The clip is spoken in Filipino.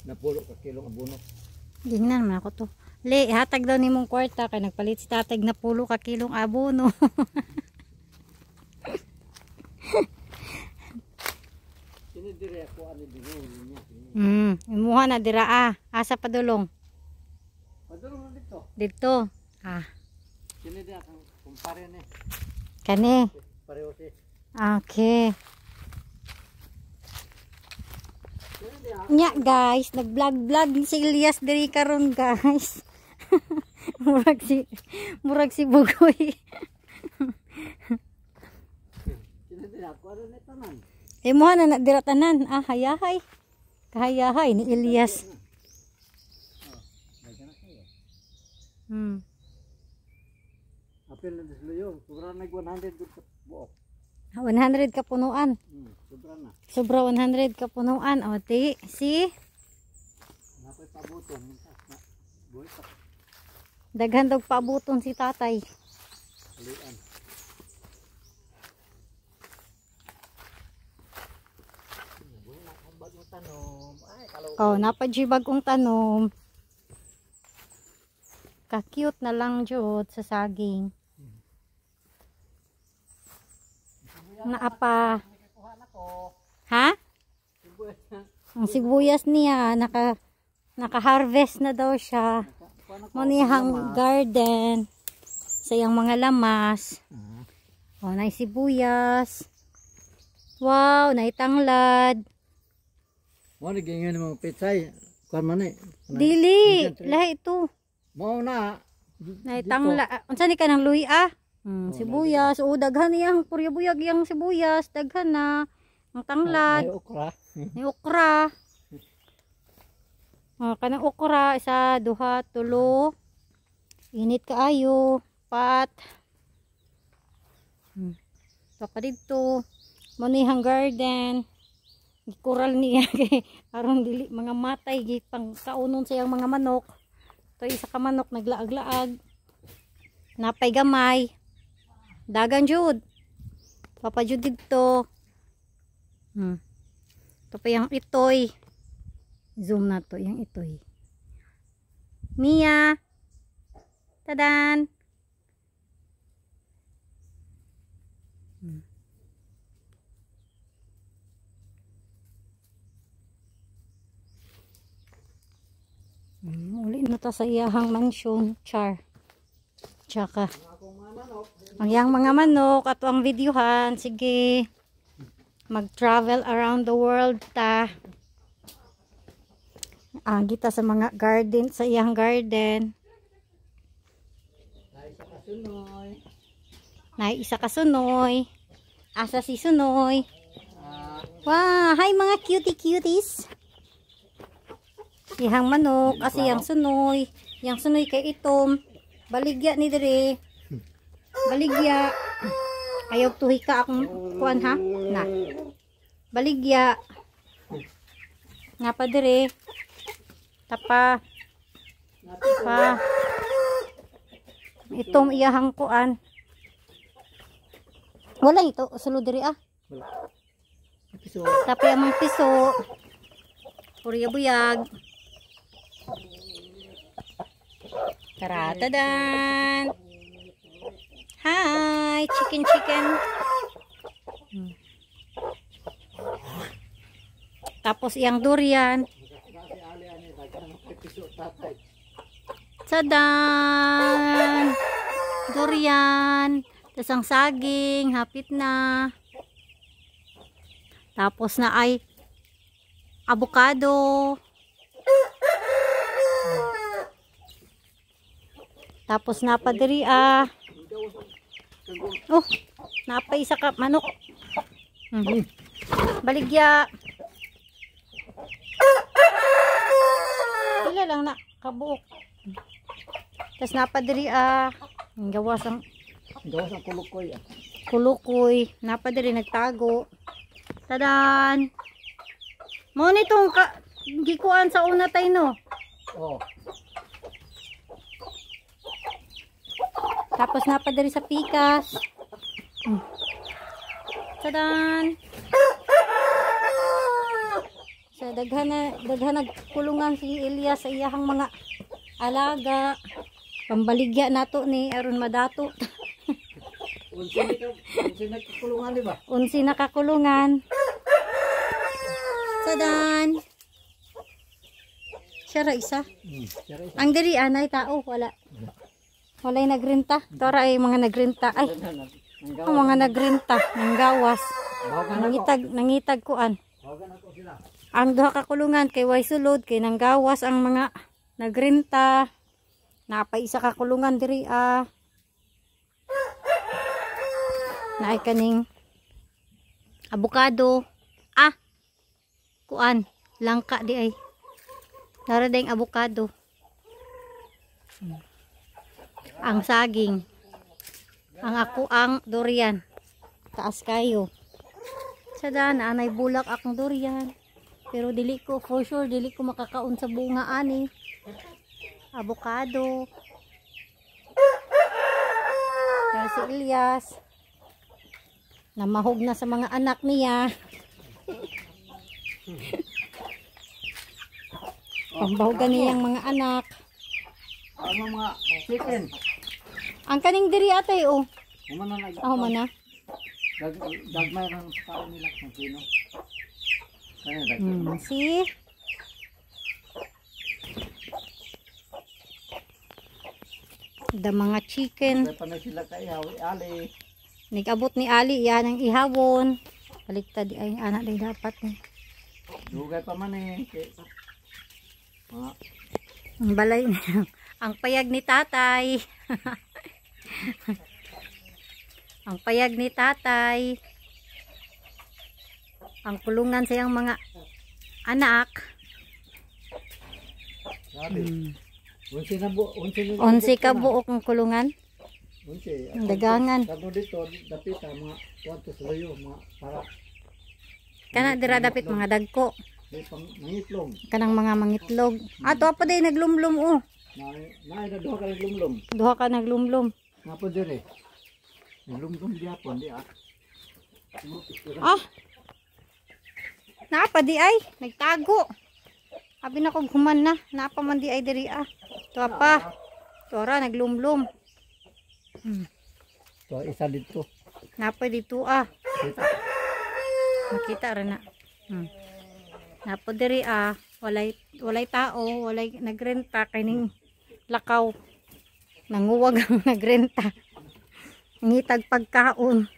Napulo ka kilong abono. Gingnan man ako to. Le, hatag daw ni mong kwarta kay nagpalit si tatay na pulo ka kilong abono. Sini dire ako ani dino niya. Imuha na dira asa padulong. Padulong dito. Dito. Sini dia kang kumpare ni. Kani. Pareho si. Okay. Nya guys, nag-vlog ni si Elias diri karon guys. murag si Bugoy. Sini dia ako ano ni tanan. Imuha na dira tanan. Hayahay. Kahayahay ni Elias. Apil na disloyo, sobra nag 100 gud buok. 100 ka punuan. Sobra na. Sobra 100 ka punuan. O, si Napay pabuton minta na. Buhay pa. daghan dog pabuton si tatay. Alian. Bagong tanom. Ay, Oh, napadji bagong tanom. Ka-cute na lang jud sa saging. Naapa. Ha? Ang sibuyas niya naka-harvest na daw siya. Manihang garden sa iyang mga lamas. Oh, na sibuyas. Wow, naitanglad. Mo ni gingan mo pitsay. Kuan man ni. Dili, lahi ito. Mo na. Naitanglad. Unsa ni kanang luy sibuyas. O daghan iyang puryabuyag iyang sibuyas, daghan na. Ang tanglad. May okra. Ni okra. Kanang okra isa, duha, tulo. Init kaayo, pat. So pa dito, manihang garden. Gikural niya kay aron dili mga matay gipang kaunon sa iyang mga manok. To isa ka manok naglaag-laag. Napay gamay. Dagan jud. Papa jud dito. Ito pa yung itoy. Zoom na to yung itoy. Mia. Tadan. Uli na ta sa iyahang mansyon. Char. Tsaka. Ang iyang mga manok at ang videohan. Sige. Mag-travel around the world ta. Kita sa mga garden, sa iyang garden. Naisa ka sunoy. Asa si sunoy. Wow, hi mga cuties. Iyang manok, kasi yang sunoy. Yang sunoy kay itom. Baligya ni dire. Baligya. Ayaw tuhi ka akong kuan ha. Na. Baligya. Nga pa dire. Tapa. Pa. Itong iyahang kuan. Wala ito. Sulod dire Wala. Tapi amang piso. Purya buyag. Karatadan. Hi, chicken. Tapos iyang durian. Sadan. Durian. Tapos ang saging, hapit na. Tapos na ay avocado. Tapos napadiri oh, napay isa ka manok. Baligya. Pila lang na kabuok. Tapos napadiri gawas ang kulukoy. Kulukoy. Napadiri nagtago. Tadan. Mo nitong gikuan sa una tay no. Oh. Tapos napadiri sa pikas. Tadan. daghan nagkulungan si Elias sa iyahang mga alaga. Pambaligya nato ni aron madato. Unsi nagkulungan, di ba? Unsi nakakulungan. Sadan. Siya ra isa. Ang diri anay tao wala. Walay nagrenta. Tora ay mga nagrenta. Ay, ang mga nagrenta ng gawas. Nangitag kuan. Ang duha ka kulungan kay way sulod kay nang gawas ang mga nagrenta. Napay isa ka kulungan diri naay kaning abukado. Kuan, langka di ay. Nara dayong abukado. Ang saging. Ang ako ang durian. Taas kayo. Sada na anay bulak akong durian. Pero dili ko for sure dili ko makakaon sa bunga ani. Avocado. Kaya si Elias namahog na sa mga anak niya. Pambahugan niyang mga anak. Ano mga chicken? Ang kaning diri atay oh. Humana na. Mana? Dagmay ng tao nila kung sino. Kaya dagmay. See? Da mga chicken. Kaya pa na sila kaihaw, ali. Nag-abot ni Ali yan ang ihawon. Baliktad ay anak day dapat ni. Dugay pa man eh. Ang balay ang payag ni tatay. Ang payag ni tatay. Ang kulungan sa iyang mga anak. Sabi. Unsi ka buok ang kulungan. Unsi. Ang dagangan. Kamo dito dapita mga kwarto sa layo mga para. Kana dira dapit mga dagko. Mangitlog. Kanang mga mangitlog. Ato pa day naglumlum oh. Na duha ka naglumlum. Duha ka naglumlum. Nga po dire. Naglumlum diapon di Napa di ay nagtago. Abi na kog human na. Napa man di ay diri Tuwa pa. Tora naglumlum. So isa dito. Napa dito Makita ra na. Napa diri walay tao, walay nagrenta kining lakaw. Nanguwag ang nagrenta. Ngitag pagkaon.